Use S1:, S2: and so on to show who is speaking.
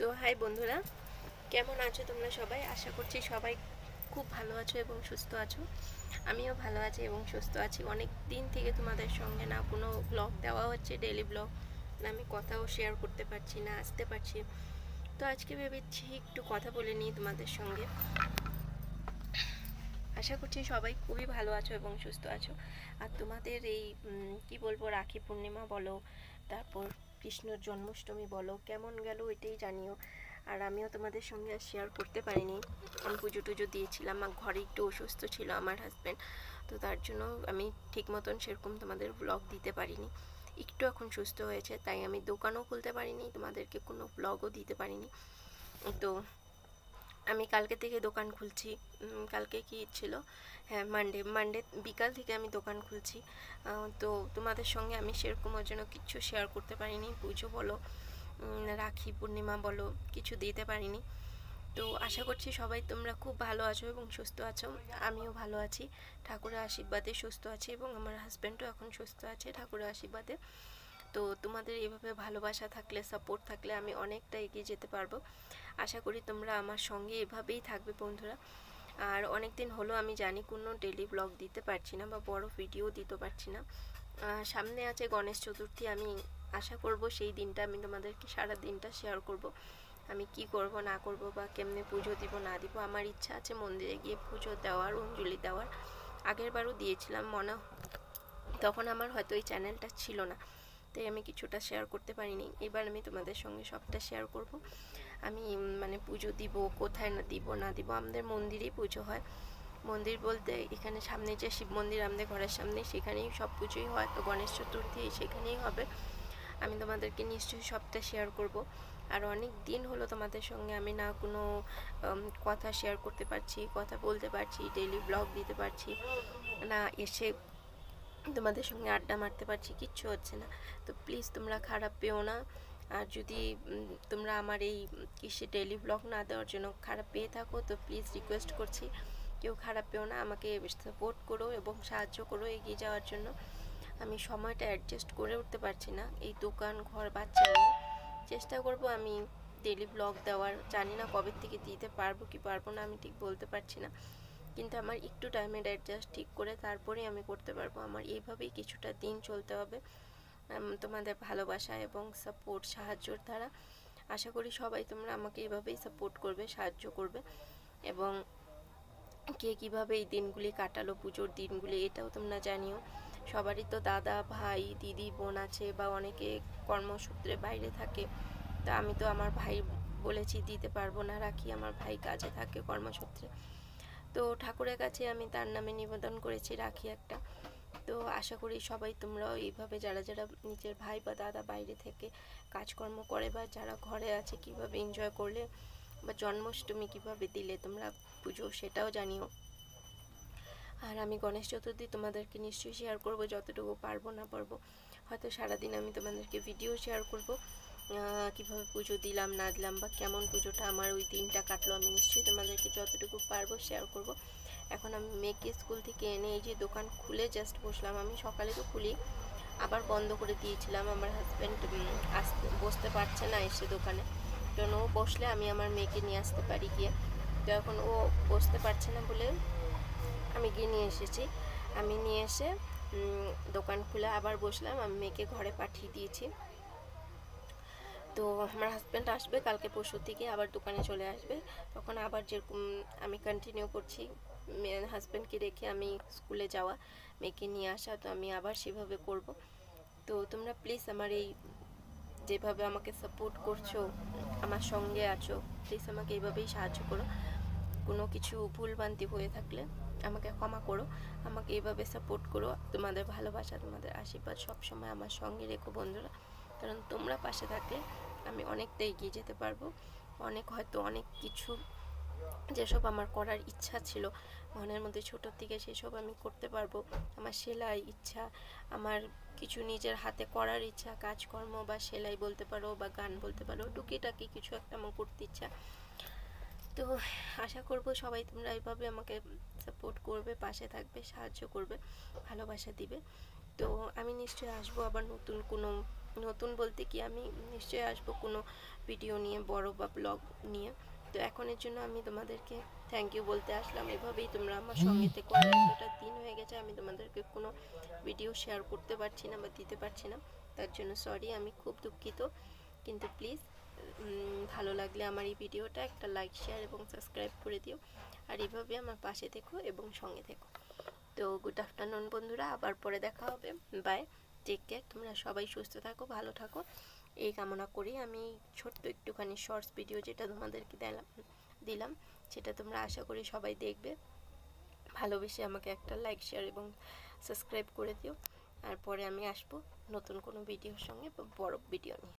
S1: তো হাই বন্ধুরা, কেমন আছো তোমরা সবাই? আশা করছি সবাই খুব ভালো আছো এবং সুস্থ আছো। আমিও ভালো আছি এবং সুস্থ আছি। অনেক দিন থেকে তোমাদের সঙ্গে না কোনো ব্লগ দেওয়া হচ্ছে, ডেইলি ব্লগ, না আমি কথাও শেয়ার করতে পারছি না, আসতে পারছি। তো আজকে ভেবেছি একটু কথা বলে নিই তোমাদের সঙ্গে। আশা করছি সবাই খুবই ভালো আছো এবং সুস্থ আছো। আর তোমাদের এই কি বলবো, রাখি পূর্ণিমা বলো, তারপর কৃষ্ণর জন্মাষ্টমী বলো, কেমন গেল এটাই জানিও। আর আমিও তোমাদের সঙ্গে শেয়ার করতে পারিনি, আমি পুজো টুজো দিয়েছিলাম, আমার ঘরে একটু অসুস্থ ছিল আমার হাজব্যান্ড, তো তার জন্য আমি ঠিক মতন সেরকম তোমাদের ব্লগ দিতে পারিনি। একটু এখন সুস্থ হয়েছে, তাই আমি দোকানও খুলতে পারিনি, তোমাদেরকে কোনো ব্লগও দিতে পারিনি। তো আমি কালকে থেকে দোকান খুলছি। কালকে কি ছিল, হ্যাঁ মানডে বিকাল থেকে আমি দোকান খুলছি। তো তোমাদের সঙ্গে আমি সেরকম ওর জন্য কিছু শেয়ার করতে পারিনি। পুজো বলো, রাখি পূর্ণিমা বলো, কিছু দিতে পারিনি। তো আশা করছি সবাই তোমরা খুব ভালো আছো এবং সুস্থ আছো। আমিও ভালো আছি, ঠাকুরের আশীর্বাদে সুস্থ আছি, এবং আমার হাজব্যান্ডও এখন সুস্থ আছে ঠাকুরের আশীর্বাদে। তো তোমাদের এভাবে ভালোবাসা থাকলে, সাপোর্ট থাকলে আমি অনেকটা এগিয়ে যেতে পারবো। আশা করি তোমরা আমার সঙ্গে এভাবেই থাকবে বন্ধুরা। আর অনেক দিন হলো আমি জানি কোনো ডেলি ব্লগ দিতে পারছি না বা বড় ভিডিও দিতে পারছি না। সামনে আছে গণেশ চতুর্থী, আমি আশা করব সেই দিনটা আমি তোমাদেরকে সারা দিনটা শেয়ার করব, আমি কি করব না করব বা কেমনে পুজো দিব না দিব। আমার ইচ্ছা আছে মন্দিরে গিয়ে পুজো দেওয়ার, অঞ্জলি দেওয়ার। আগের বারও দিয়েছিলাম মনে, তখন আমার হয়তো এই চ্যানেলটা ছিল না, তাই আমি কিছুটা শেয়ার করতে পারিনি। এবার আমি তোমাদের সঙ্গে সবটা শেয়ার করব। আমি মানে পুজো দিব, কোথায় না দিব না দিব, আমাদের মন্দিরেই পুজো হয়। মন্দির বলতে এখানে সামনে যে শিব মন্দির আমাদের ঘরের সামনে, সেখানেই সব পুজোই হয়। তো গণেশ চতুর্থী সেখানেই হবে। আমি তোমাদেরকে নিশ্চয়ই সবটা শেয়ার করব। আর অনেক দিন হলো তোমাদের সঙ্গে আমি না কোনো কথা শেয়ার করতে পারছি, কথা বলতে পারছি, ডেইলি ব্লগ দিতে পারছি না, এসে তোমাদের সঙ্গে আড্ডা মারতে পারছি, কিচ্ছু হচ্ছে না। তো প্লিজ তোমরা খারাপ পেও না। আর যদি তোমরা আমার এই কিসে ডেইলি ব্লগ না দেওয়ার জন্য খারাপ পেয়ে থাকো, তো প্লিজ রিকোয়েস্ট করছি, কেউ খারাপ পেও না, আমাকে সাপোর্ট করো এবং সাহায্য করো এগিয়ে যাওয়ার জন্য। আমি সময়টা অ্যাডজাস্ট করে উঠতে পারছি না, এই দোকান ঘর বাচ্চা নিয়ে। চেষ্টা করব আমি ডেইলি ব্লগ দেওয়ার, জানি না কবে থেকে দিতে পারবো কি পারবো না, আমি ঠিক বলতে পারছি না। কিন্তু আমার একটু টাইমের অ্যাডজাস্ট ঠিক করে তারপরেই আমি করতে পারবো। আমার এইভাবেই কিছুটা দিন চলতে হবে তোমাদের ভালোবাসা এবং সাপোর্ট, সাহায্যর দ্বারা। আশা করি সবাই তোমরা আমাকে এইভাবেই সাপোর্ট করবে, সাহায্য করবে। এবং কে কীভাবে এই দিনগুলি কাটালো, পুজোর দিনগুলি, এটাও তোমরা জানিও। সবারই তো দাদা, ভাই, দিদি, বোন আছে, বা অনেকে কর্মসূত্রে বাইরে থাকে। তা আমি তো আমার ভাই বলেছি দিতে পারবো না রাখি, আমার ভাই কাজে থাকে কর্মসূত্রে। তো ঠাকুরের কাছে আমি তার নামে নিবেদন করেছি রাখি একটা। তো আশা করি সবাই তোমরাও এইভাবে, যারা যারা নিজের ভাই বা দাদা বাইরে থেকে কাজকর্ম করে, বা যারা ঘরে আছে, কীভাবে এনজয় করলে বা জন্মাষ্টমী কীভাবে দিলে তোমরা পুজো, সেটাও জানিও। আর আমি গণেশ চতুর্থী তোমাদেরকে নিশ্চয়ই শেয়ার করব, যতটুকু পারবো না পারবো। হয়তো সারাদিন আমি তোমাদেরকে ভিডিও শেয়ার করব, কীভাবে পুজো দিলাম না দিলাম, বা কেমন পুজোটা আমার ওই দিনটা কাটলো, আমি নিশ্চয়ই তোমাদেরকে যতটুকু পারবো শেয়ার করব। এখন আমি মেয়েকে স্কুল থেকে এনে এই যে দোকান খুলে জাস্ট বসলাম। আমি সকালে তো খুলি, আবার বন্ধ করে দিয়েছিলাম। আমার হাজব্যান্ড বসতে পারছে না এসে দোকানে, কারণ ও বসলে আমি আমার মেয়েকে নিয়ে আসতে পারি গিয়ে। তো এখন ও বসতে পারছে না বলে আমি গিয়ে নিয়ে এসেছি। আমি নিয়ে এসে দোকান খুলে আবার বসলাম, আমি মেয়েকে ঘরে পাঠিয়ে দিয়েছি। তো আমার হাজব্যান্ড আসবে কালকে পরশু থেকে, আবার দোকানে চলে আসবে, তখন আবার যেরকম আমি কন্টিনিউ করছি মেয়ের হাজব্যান্ডকে রেখে আমি স্কুলে যাওয়া, মেয়েকে নিয়ে আসা, তো আমি আবার সেভাবে করব। তো তোমরা প্লিজ আমার এই যেভাবে আমাকে সাপোর্ট করছো, আমার সঙ্গে আছো, প্লিজ আমাকে এইভাবেই সাহায্য করো। কোনো কিছু ভুলভ্রান্তি হয়ে থাকলে আমাকে ক্ষমা করো, আমাকে এইভাবে সাপোর্ট করো। তোমাদের ভালোবাসা, তোমাদের আশীর্বাদ সবসময় আমার সঙ্গে রেখো বন্ধুরা, কারণ তোমরা পাশে থাকলে আমি অনেকটা এগিয়ে যেতে পারবো। হয়তো অনেক কিছু যেসব আমার করার ইচ্ছা ছিল মনের মধ্যে ছোটোর থেকে, সেসব আমি করতে পারবো। আমার সেলাই ইচ্ছা, আমার কিছু নিজের হাতে করার ইচ্ছা, কাজকর্ম বা সেলাই বলতে পারো বা গান বলতে পারো, টুকিটাকি কিছু একটা আমার করতে ইচ্ছা। তো আশা করব সবাই তোমরা এইভাবে আমাকে সাপোর্ট করবে, পাশে থাকবে, সাহায্য করবে, ভালোবাসা দিবে। তো আমি নিশ্চয়ই আসবো আবার নতুন কোনো নতুন বলতে কি আমি নিশ্চয়ই আসবো কোনো ভিডিও নিয়ে, বড় বা ব্লগ নিয়ে। তো এখনের জন্য আমি তোমাদেরকে থ্যাংক ইউ বলতে আসলাম। এভাবেই তোমরা আমার সঙ্গে থেকো। আর এতটা দিন হয়ে গেছে আমি তোমাদেরকে কোনো ভিডিও শেয়ার করতে পারছি না বা দিতে পারছি না, তার জন্য সরি, আমি খুব দুঃখিত। কিন্তু প্লিজ ভালো লাগলে আমার এই ভিডিওটা একটা লাইক, শেয়ার এবং সাবস্ক্রাইব করে দিও। আর এইভাবে আমার পাশে থেকো এবং সঙ্গে থেকো। তো গুড আফটারনুন বন্ধুরা, আবার পরে দেখা হবে। Bye, take care. তোমরা সবাই সুস্থ থাকো, ভালো থাকো, এই কামনা করি। আমি ছোট্ট একটুখানি শর্টস ভিডিও যেটা তোমাদেরকে দিলাম, সেটা তোমরা আশা করি সবাই দেখবে। ভালোবেসে আমাকে একটা লাইক, শেয়ার এবং সাবস্ক্রাইব করে দিও। আর পরে আমি আসবো নতুন কোনো ভিডিওর সঙ্গে বা বড় ভিডিও নিয়ে।